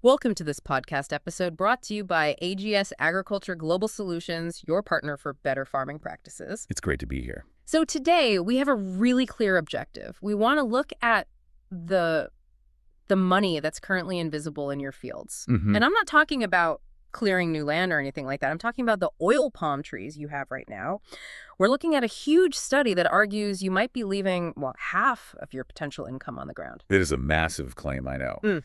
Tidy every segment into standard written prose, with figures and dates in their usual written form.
Welcome to this podcast episode brought to you by AGS Agriculture Global Solutions, your partner for better farming practices. It's great to be here. So today we have a really clear objective. We want to look at the money that's currently invisible in your fields. Mm-hmm. And I'm not talking about clearing new land or anything like that. I'm talking about the oil palm trees you have right now. We're looking at a huge study that argues you might be leaving, well, half of your potential income on the ground. It is a massive claim, I know.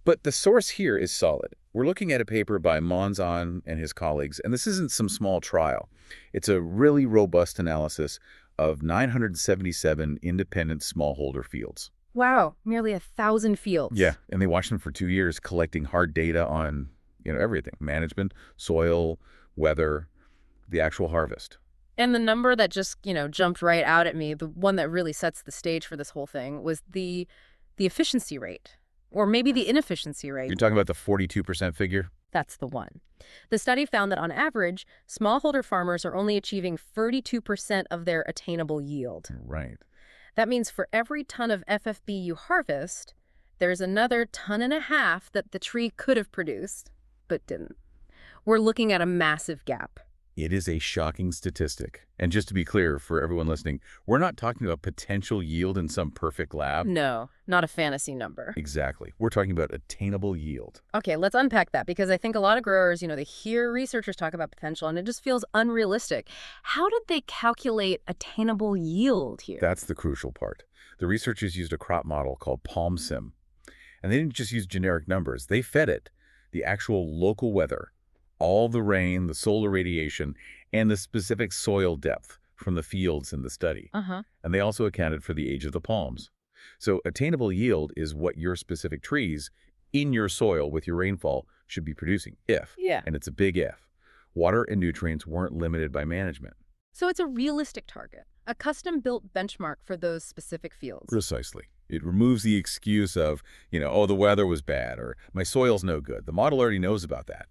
But the source here is solid. We're looking at a paper by Monzon and his colleagues, and this isn't some small trial. It's a really robust analysis of 977 independent smallholder fields. Wow, nearly 1,000 fields. Yeah, and they watched them for 2 years collecting hard data on, everything. Management, soil, weather, the actual harvest. And the number that just, jumped right out at me, the one that really sets the stage for this whole thing, was the efficiency rate. Or maybe the inefficiency rate. You're talking about the 42% figure? That's the one. The study found that on average, smallholder farmers are only achieving 32% of their attainable yield. Right. That means for every ton of FFB you harvest, there's another 1.5 tons that the tree could have produced, but didn't. We're looking at a massive gap. It is a shocking statistic. And just to be clear for everyone listening, we're not talking about potential yield in some perfect lab. No, not a fantasy number. Exactly. We're talking about attainable yield. Okay, let's unpack that because I think a lot of growers, they hear researchers talk about potential and it just feels unrealistic. How did they calculate attainable yield here? That's the crucial part. The researchers used a crop model called PalmSim. And they didn't just use generic numbers. They fed it the actual local weather, all the rain, the solar radiation, and the specific soil depth from the fields in the study. And they also accounted for the age of the palms. So attainable yield is what your specific trees in your soil with your rainfall should be producing, and it's a big if. Water and nutrients weren't limited by management. So it's a realistic target, a custom-built benchmark for those specific fields. Precisely. It removes the excuse of, oh, the weather was bad, or my soil's no good. The model already knows about that.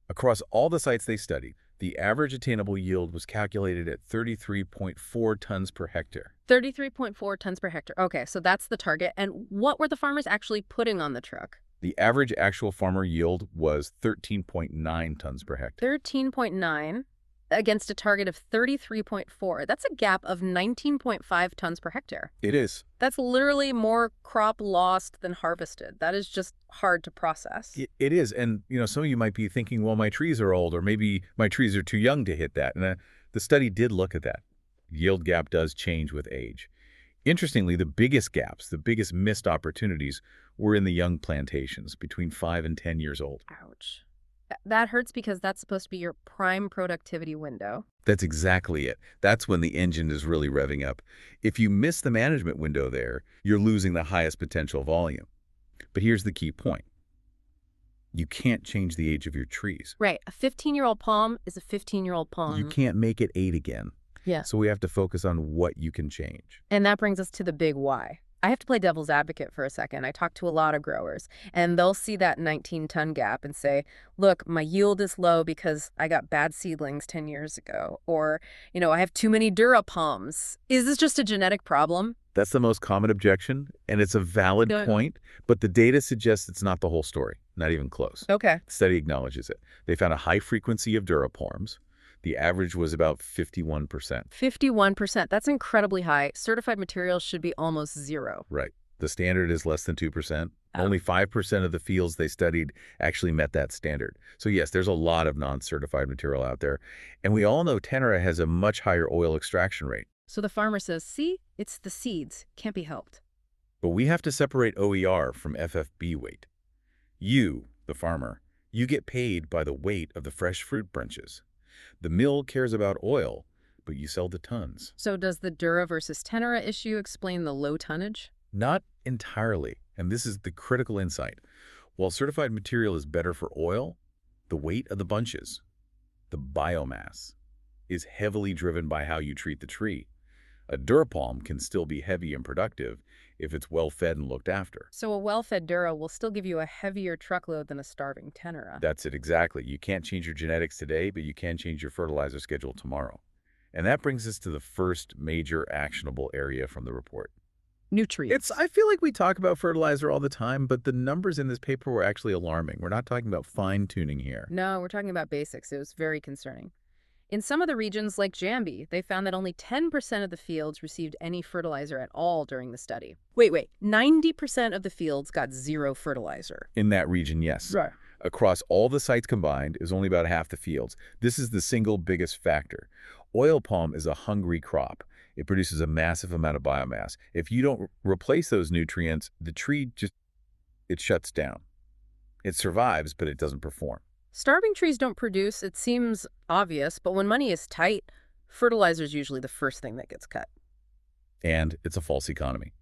Across all the sites they studied, the average attainable yield was calculated at 33.4 tons per hectare. 33.4 tons per hectare. Okay, so that's the target. And what were the farmers actually putting on the truck? The average actual farmer yield was 13.9 tons per hectare. 13.9 against a target of 33.4. That's a gap of 19.5 tons per hectare. It is. That's literally more crop lost than harvested. That is just hard to process. It is. And, some of you might be thinking, well, my trees are old, or maybe my trees are too young to hit that. And the study did look at that. Yield gap does change with age. Interestingly, the biggest gaps, the biggest missed opportunities were in the young plantations between 5 and 10 years old. Ouch. That hurts because that's supposed to be your prime productivity window. That's exactly it. That's when the engine is really revving up. If you miss the management window there, you're losing the highest potential volume. But here's the key point. You can't change the age of your trees. Right. A 15-year-old palm is a 15-year-old palm. You can't make it 8 again. Yeah. So we have to focus on what you can change. And that brings us to the big why. I have to play devil's advocate for a second. I talk to a lot of growers, and they'll see that 19-ton gap and say, look, my yield is low because I got bad seedlings 10 years ago. Or, I have too many Dura palms. Is this just a genetic problem? That's the most common objection, and it's a valid point, but the data suggests it's not the whole story, not even close. Okay. The study acknowledges it. They found a high frequency of Dura palms. The average was about 51%. 51%. That's incredibly high. Certified materials should be almost zero. Right. The standard is less than 2%. Oh. Only 5% of the fields they studied actually met that standard. So yes, there's a lot of non-certified material out there. And we all know Tenera has a much higher oil extraction rate. So the farmer says, see, it's the seeds. Can't be helped. But we have to separate OER from FFB weight. You, the farmer, you get paid by the weight of the fresh fruit bunches. The mill cares about oil, but you sell the tons. So does the Dura versus Tenera issue explain the low tonnage? Not entirely, and this is the critical insight. While certified material is better for oil, the weight of the bunches, the biomass, is heavily driven by how you treat the tree. A Dura palm can still be heavy and productive if it's well-fed and looked after. So a well-fed Dura will still give you a heavier truckload than a starving Tenera. That's it, exactly. You can't change your genetics today, but you can change your fertilizer schedule tomorrow. And that brings us to the first major actionable area from the report. nutrients. I feel like we talk about fertilizer all the time, but the numbers in this paper were actually alarming. We're not talking about fine-tuning here. No, we're talking about basics. It was very concerning. In some of the regions, like Jambi, they found that only 10% of the fields received any fertilizer at all during the study. Wait. 90% of the fields got zero fertilizer. In that region, yes. Right. Across all the sites combined is only about half the fields. This is the single biggest factor. Oil palm is a hungry crop. It produces a massive amount of biomass. If you don't replace those nutrients, the tree it shuts down. It survives, but it doesn't perform. Starving trees don't produce. It seems obvious, but when money is tight, fertilizer is usually the first thing that gets cut. And it's a false economy.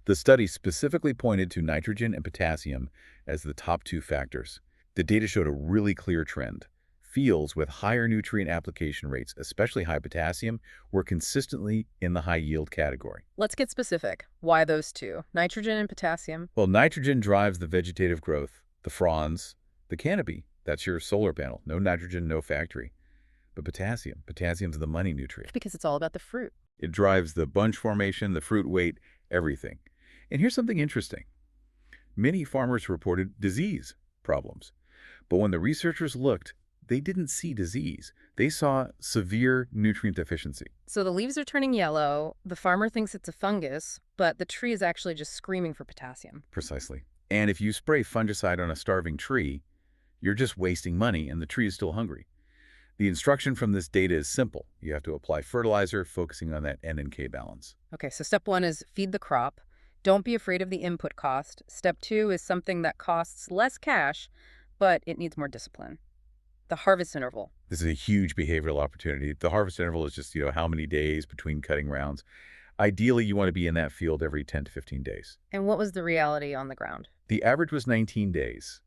The study specifically pointed to nitrogen and potassium as the top two factors. The data showed a really clear trend. Fields with higher nutrient application rates, especially high potassium, were consistently in the high yield category. Let's get specific. Why those two? Nitrogen and potassium? Well, nitrogen drives the vegetative growth, the fronds, the canopy. That's your solar panel. No nitrogen, no factory. But potassium's the money nutrient. Because it's all about the fruit. It drives the bunch formation, the fruit weight, everything. And here's something interesting. Many farmers reported disease problems. But when the researchers looked, they didn't see disease. They saw severe nutrient deficiency. So the leaves are turning yellow, the farmer thinks it's a fungus, but the tree is actually just screaming for potassium. Precisely. And if you spray fungicide on a starving tree, you're just wasting money and the tree is still hungry. The instruction from this data is simple. You have to apply fertilizer, focusing on that N and K balance. Okay, so step 1 is feed the crop. Don't be afraid of the input cost. Step 2 is something that costs less cash, but it needs more discipline. The harvest interval. This is a huge behavioral opportunity. The harvest interval is just, how many days between cutting rounds. Ideally, you want to be in that field every 10 to 15 days. And what was the reality on the ground? The average was 19 days.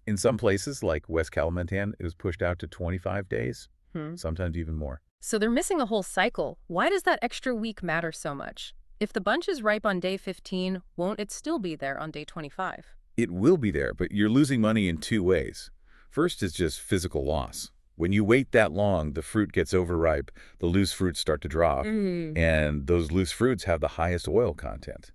In some places, like West Kalimantan, it was pushed out to 25 days, sometimes even more. So they're missing a whole cycle. Why does that extra week matter so much? If the bunch is ripe on day 15, won't it still be there on day 25? It will be there, but you're losing money in two ways. First is just physical loss. When you wait that long, the fruit gets overripe, the loose fruits start to drop, and those loose fruits have the highest oil content.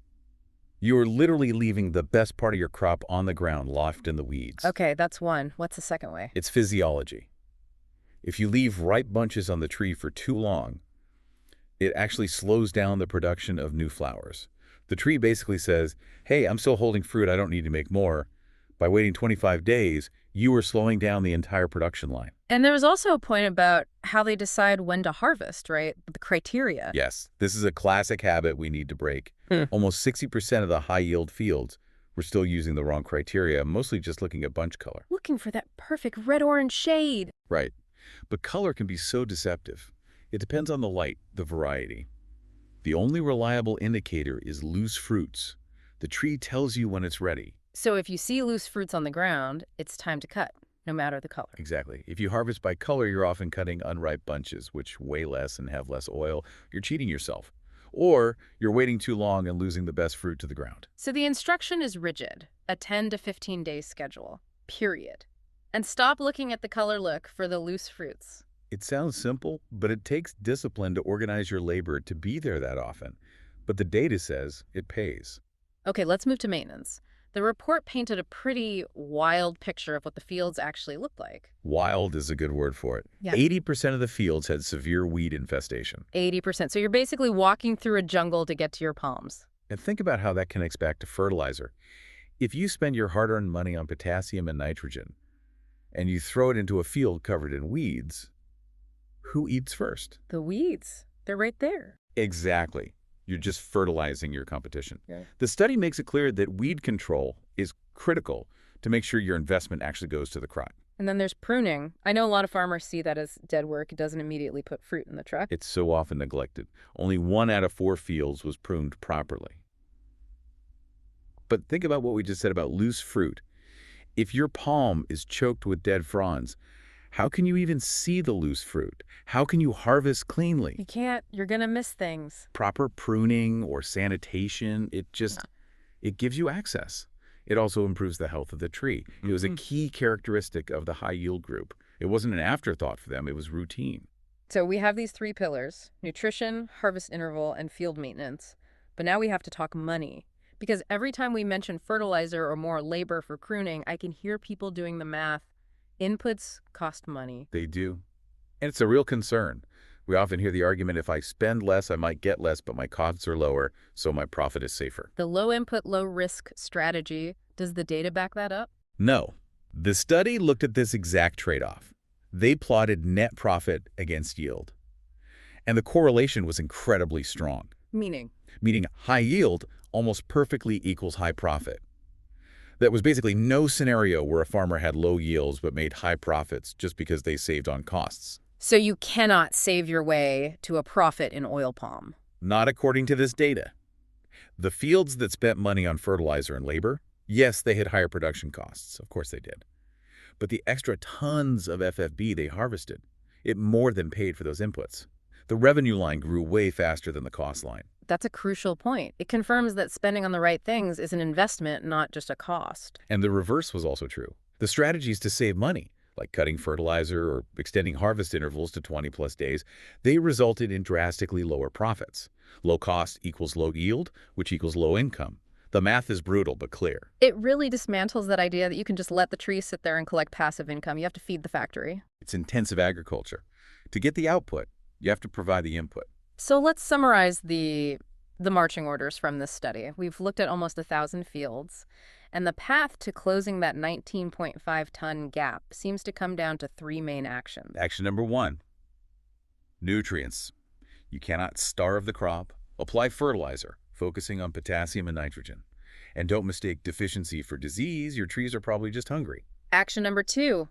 You're literally leaving the best part of your crop on the ground, left in the weeds. Okay, that's one. What's the second way? It's physiology. If you leave ripe bunches on the tree for too long, it actually slows down the production of new flowers. The tree basically says, hey, I'm still holding fruit, I don't need to make more. By waiting 25 days, you are slowing down the entire production line. And there was also a point about how they decide when to harvest, right? The criteria. Yes, this is a classic habit we need to break. Almost 60% of the high-yield fields were still using the wrong criteria, mostly just looking at bunch color. Looking for that perfect red-orange shade. Right. But color can be so deceptive. It depends on the light, the variety. The only reliable indicator is loose fruits. The tree tells you when it's ready. So if you see loose fruits on the ground, it's time to cut, no matter the color. Exactly. If you harvest by color, you're often cutting unripe bunches, which weigh less and have less oil. You're cheating yourself. Or you're waiting too long and losing the best fruit to the ground. So the instruction is rigid, a 10 to 15 day schedule, period. And stop looking at the color look for the loose fruits. It sounds simple, but it takes discipline to organize your labor to be there that often. But the data says it pays. Okay, let's move to maintenance. The report painted a pretty wild picture of what the fields actually looked like. Wild is a good word for it. Yeah. 80% of the fields had severe weed infestation. 80%. So you're basically walking through a jungle to get to your palms. And think about how that connects back to fertilizer. If you spend your hard-earned money on potassium and nitrogen, and you throw it into a field covered in weeds, who eats first? The weeds. They're right there. Exactly. You're just fertilizing your competition. Yeah. The study makes it clear that weed control is critical to make sure your investment actually goes to the crop. And then there's pruning. I know a lot of farmers see that as dead work. It doesn't immediately put fruit in the truck. It's so often neglected. Only 1 out of 4 fields was pruned properly. But think about what we just said about loose fruit. If your palm is choked with dead fronds, how can you even see the loose fruit? How can you harvest cleanly? You can't. You're going to miss things. Proper pruning or sanitation, it gives you access. It also improves the health of the tree. It was a key characteristic of the high yield group. It wasn't an afterthought for them, it was routine. So we have these 3 pillars: nutrition, harvest interval, and field maintenance. But now we have to talk money. Because every time we mention fertilizer or more labor for pruning, I can hear people doing the math. Inputs cost money. They do. And it's a real concern. We often hear the argument, if I spend less, I might get less, but my costs are lower, so my profit is safer. The low input, low risk strategy, does the data back that up? No. The study looked at this exact trade-off. They plotted net profit against yield. And the correlation was incredibly strong, Meaning? meaning high yield almost perfectly equals high profit. That was basically no scenario where a farmer had low yields but made high profits just because they saved on costs. So you cannot save your way to a profit in oil palm. Not according to this data. The fields that spent money on fertilizer and labor, yes, they had higher production costs. Of course they did. But the extra tons of FFB they harvested, it more than paid for those inputs. The revenue line grew way faster than the cost line. That's a crucial point. It confirms that spending on the right things is an investment, not just a cost. And the reverse was also true. The strategies to save money, like cutting fertilizer or extending harvest intervals to 20-plus days, they resulted in drastically lower profits. Low cost equals low yield, which equals low income. The math is brutal but clear. It really dismantles that idea that you can just let the trees sit there and collect passive income. You have to feed the factory. It's intensive agriculture. To get the output, you have to provide the input. So let's summarize the marching orders from this study. We've looked at almost 1,000 fields, and the path to closing that 19.5-ton gap seems to come down to 3 main actions. Action number 1, nutrients. You cannot starve the crop. Apply fertilizer, focusing on potassium and nitrogen. And don't mistake deficiency for disease. Your trees are probably just hungry. Action number 2,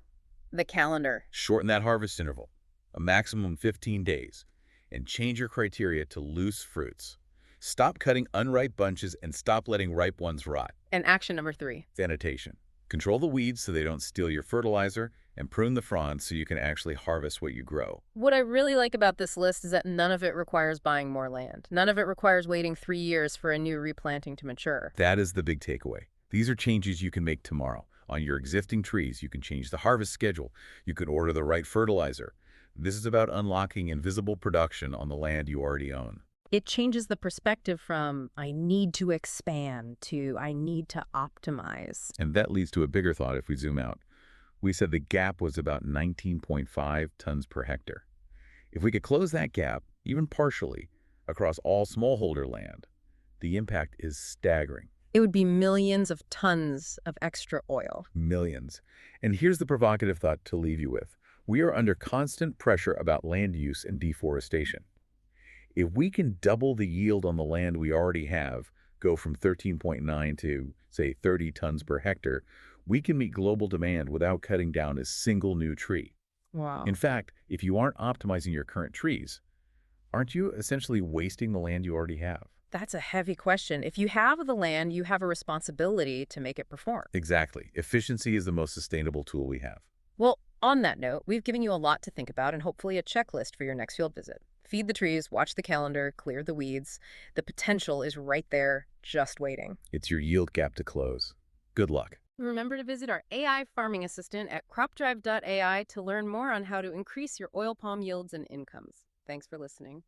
the calendar. Shorten that harvest interval, a maximum 15 days, and change your criteria to loose fruits. Stop cutting unripe bunches and stop letting ripe ones rot. And action number 3. Sanitation. Control the weeds so they don't steal your fertilizer, and prune the fronds so you can actually harvest what you grow. What I really like about this list is that none of it requires buying more land. None of it requires waiting 3 years for a new replanting to mature. That is the big takeaway. These are changes you can make tomorrow. On your existing trees, you can change the harvest schedule. You can order the right fertilizer. This is about unlocking invisible production on the land you already own. It changes the perspective from I need to expand to I need to optimize. And that leads to a bigger thought if we zoom out. We said the gap was about 19.5 tons per hectare. If we could close that gap, even partially, across all smallholder land, the impact is staggering. It would be millions of tons of extra oil. Millions. And here's the provocative thought to leave you with. We are under constant pressure about land use and deforestation. If we can double the yield on the land we already have, go from 13.9 to, say, 30 tons per hectare, we can meet global demand without cutting down a single new tree. Wow. In fact, if you aren't optimizing your current trees, aren't you essentially wasting the land you already have? That's a heavy question. If you have the land, you have a responsibility to make it perform. Exactly. Efficiency is the most sustainable tool we have. Well, on that note, we've given you a lot to think about and hopefully a checklist for your next field visit. Feed the trees, watch the calendar, clear the weeds. The potential is right there, just waiting. It's your yield gap to close. Good luck. Remember to visit our AI farming assistant at cropdrive.ai to learn more on how to increase your oil palm yields and incomes. Thanks for listening.